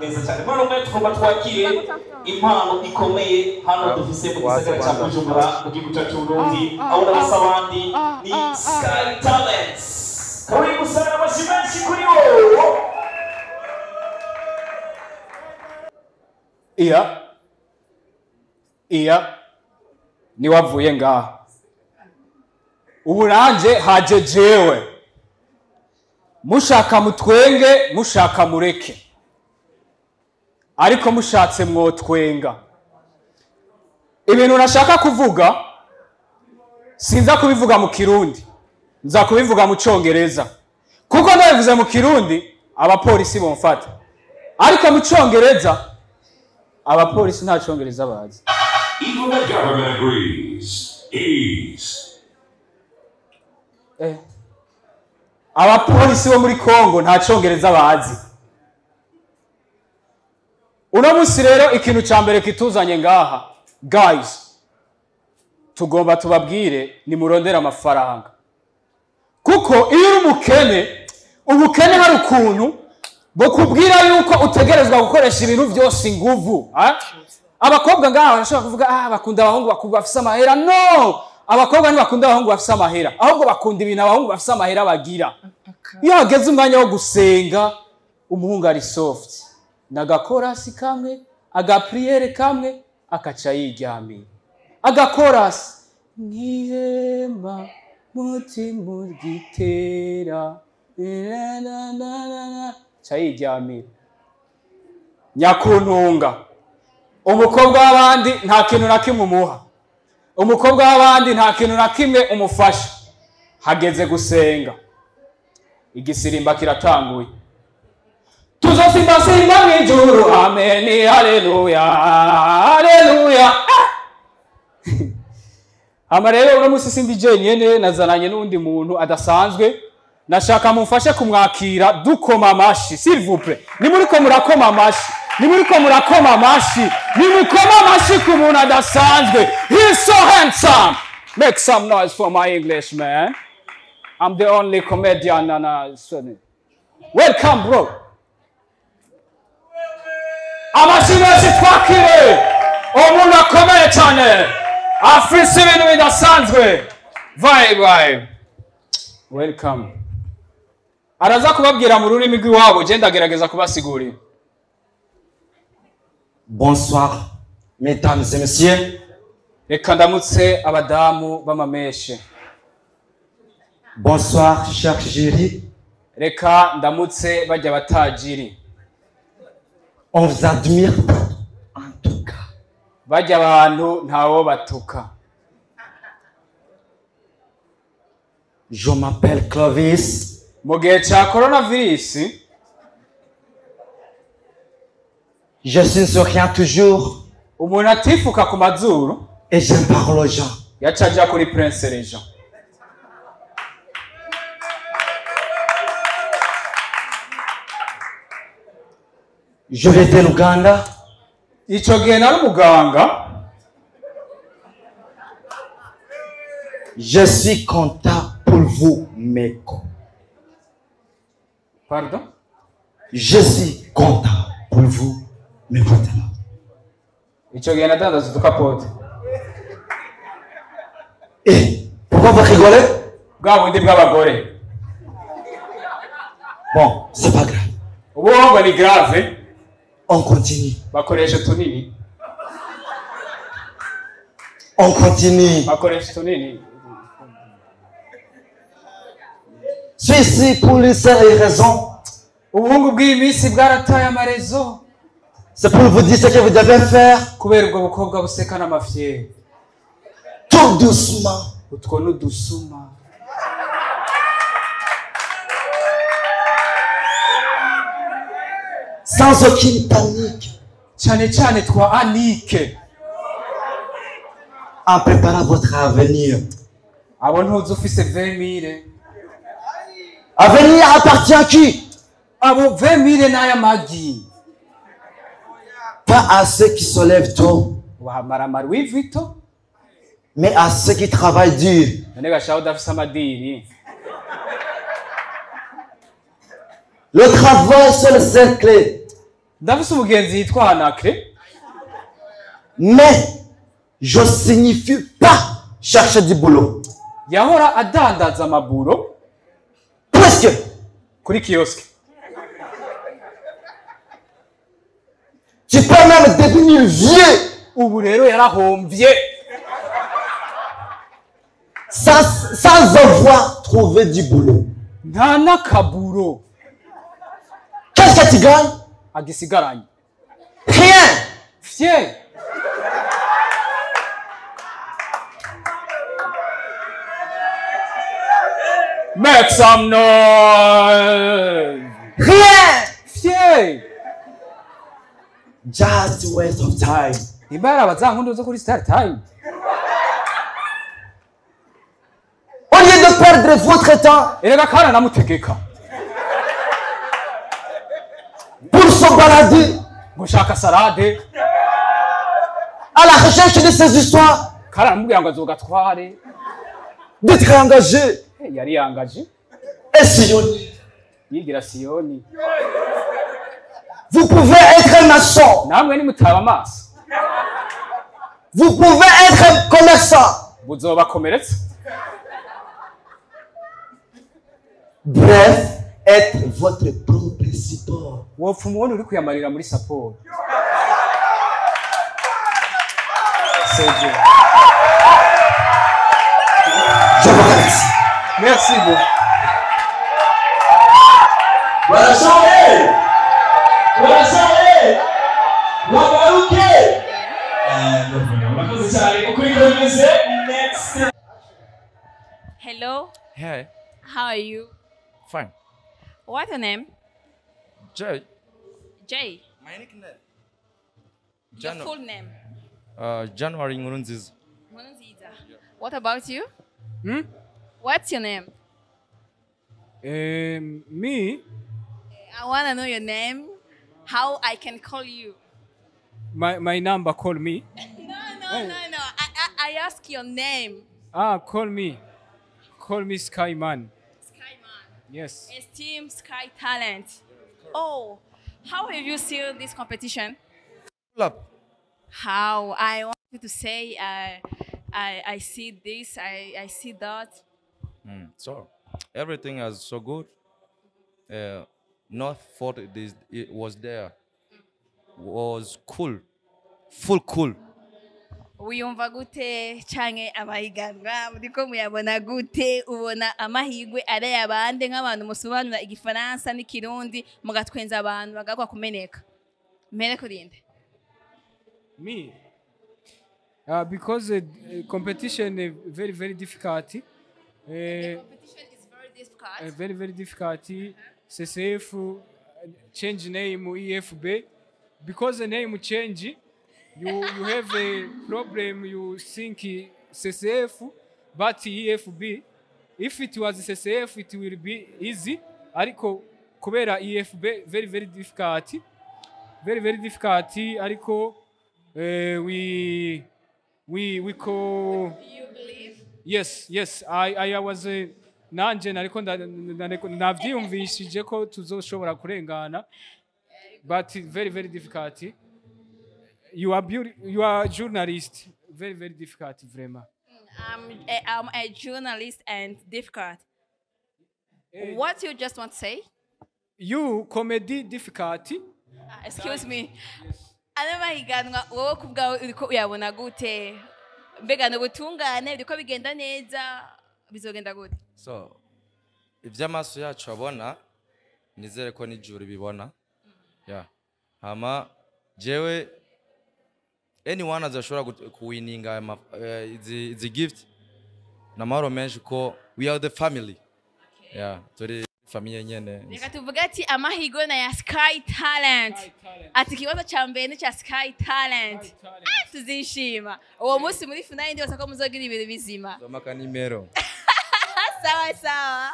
neza cyane muri umwe tugomba twakire impano ikomeye hano dufise mu gisagara cya Bujumbura mu gihugu cyacu Burundi aho nabasa abandi ni Sky Talents karibu sana bashimenshi kuri wowe iya ni wavuye ngaha ubu nanje haje jewe mushaka mutwenge mushaka mureke ariko mushatse mwotwenga ibintu nashaka kuvuga sinza kubivuga mu Kirundi nza kubivuga mu Congereza kuko ndabivuze mu Kirundi abapolisi bomfata ariko mu Congereza abapolisi nta Congereza bazi. Even the government agrees. Ease. Abapolisi bo muri Kongo nta Congereza bazi. Uno musi rero ikintu ca mbere kituzanye ngaha guys tugomba tubabwire ni murondera amafaranga kuko iyo uri umukene ubukene hari ukuntu bo kubwira yuko utegerezwa gukoresha ibintu byose inguvu abakobwa ngaha barashobora kuvuga bakunda abahungu bakubwa bafise amahera no abakobwa ntibakunda abahungu bafise amahera ahubwo bakunda ibintu abahungu bafise amahera bagira iyo hageze umwanya wo gusenga umuhungu ari soft nagakorasi kamwe agapriere kamwe akaca yiryamira agakorasi nkihema mutima gitera ca yiryamira nyakuntunga umukobwa w'abandi nta kintu na kimwe umuha umukobwa w'abandi nta kintu na kimwe umufasha hageze gusenga igisirimba kiratanguye tuzosimba mw'ijuru amen haleluya haleluya ama rero uno musi sindi jenyene nazananye n'undi muntu adasanzwe nashaka mumfashe kumwakira dukoma amashi s'il vous plaît ni muriko murakoma amashi nimukoma amashi ku muntu adasanzwe. He's so handsome. Make some noise for my English man. I'm the only comedian and welcome bro. Amashi menshi twakire umuntu akomeye cyane afise ibintu bidasanzwe vibe welcome araza kubabwira mu rurimi rw'iwabo je ndagerageza kubasigurira. Bonsoir mesdames et messieurs. Reka ndamutse abadamu b'amameshe. Bonsoir cher jury. Reka ndamutse bajya batajiri. On vous admire en tout cas. Bajya abantu ntawo batuka. Je m'appelle Clovis. Mu gihe cya coronavirus je suis souriant toujours. Umuntu atifuka ku mazuru et je parle aux gens. Yacaja kuri Prince Regent. Je vais à Uganda. Ico gihe nari muganga. Je suis content pour vous, Meko. Pardon? Je suis content pour vous, mes maintenant. Ico gihe nadandaza udukapote. Pourquoi vous rigolez? Bwa bundi bw'abagore. Bon, c'est pas grave. Ubu ni grave. On continue. Bakoresha tunini. On continue. Bakoresha tunini. Je suis ici pour lui servir raison. Ubuhungu bw'imisi bwarataye amarezo. C'est pour vous dire ce que vous devez faire. Kubera ubwo bukobwa buseka n'amafyeri. Tout doucement. Utwo n'udusuma. Sans aucune panique. Cyane twa anike. En préparant votre avenir. Abo ntuzi ufise 20 000. Avenir appartient à qui? Abo 20 000 n'aya magi. Pas à ceux qui se lèvent tôt. Wahamara wivito. Mais à ceux qui travaillent dur. Le travail, c'est le seul clé. ndafise umugenzi yitwa Hanakre. Mais je ne signifie pas chercher du boulot. Yahora adandaza amaburo Presque. kuri kioske. Tu peux même devenir vieux Ubu rero yarahomvye sans avoir trouvé du boulot. nta n'akaburo Qu'est-ce que tu gagnes? agisigaranye. Rien. Fier. Make some noise. Rien. Fier. Just a waste of time. Ibara abazankundo zo kuri Star Time. Au lieu de perdre votre temps Erega kana namutegeka. pour se balader Gushaka salade. à la recherche de ces histoires, Kana namubwira ngo azogatware. d'être engagé Yari yangaje. et sillonné. Yigira Siyoni. Vous pouvez être un maçon. Namwe nimutaba amaso. Vous pouvez être un commerçant. Buzobakomeretsa. Bref, être votre propre support. Wopfa umubona uri kuyamarira muri Sapporo. C'est Dieu. Je vous remercie. Merci beaucoup. Barashawe! Barashawe! Wagaruke! Urakoze cyane uko bimeze. Next. Hello, Hey, how are you? fine. What's your name? Jay, Jay. my nickname. Your full name? January Nkurunziza. Munziza. What about you? Hmm? What's your name? Me, I want to know your name. How I can call you? my number, call me. No. I ask your name. Call me. Call me Skyman. Skyman. Yes. Esteem Sky Talent. Oh, how have you seen this competition? Pull up. How? I want you to say I see this, I see that. So, everything is so good. Not thought it was there. Was cool. Full cool. Wiyumva gute canke amahiganwa muriko muyabona gute ubona amahigwe ari abande nk'abantu musobanura igifaransa n'ikirundi mugatwenza abantu bagakwa kumeneka mere kurinde Me. Because competition is very difficult. competition is very difficult. Very difficult. CCF change name EFB. Because the name change, you have a problem. You think CCF, but EFB. If it was CCF, it will be easy. Ariko kubera EFB very difficult. Very difficult. Ariko we You believe? Yes. I was nanje nariko navyiyumvishije ko tuzoshobora kurengana. But very difficult. You are journalist. Very difficult, vraiment. I'm a journalist and difficult. What you just want to say? You comedy difficult. Excuse me. Ano mahiganwa wowe kubwawe uriko uyabona gute? Mbega no gutungane uriko bigenda neza bizogenda gute? So, ivy'amaso yacu abona nizere ko n'ijuru bibona. Yeah. Hama jewe anyone azashobora kuwininga the gift namaro menshi ko we are the family. Yeah, turi famille nyene. Reka tuvuge ati amahigo na ya Sky Talent. Ati kibazo cha mbere cha Sky Talent. Tuzishima. Uwo munsi muri finale ndi basako muzogira ibintu bizima. Somaka nimero. Sawa.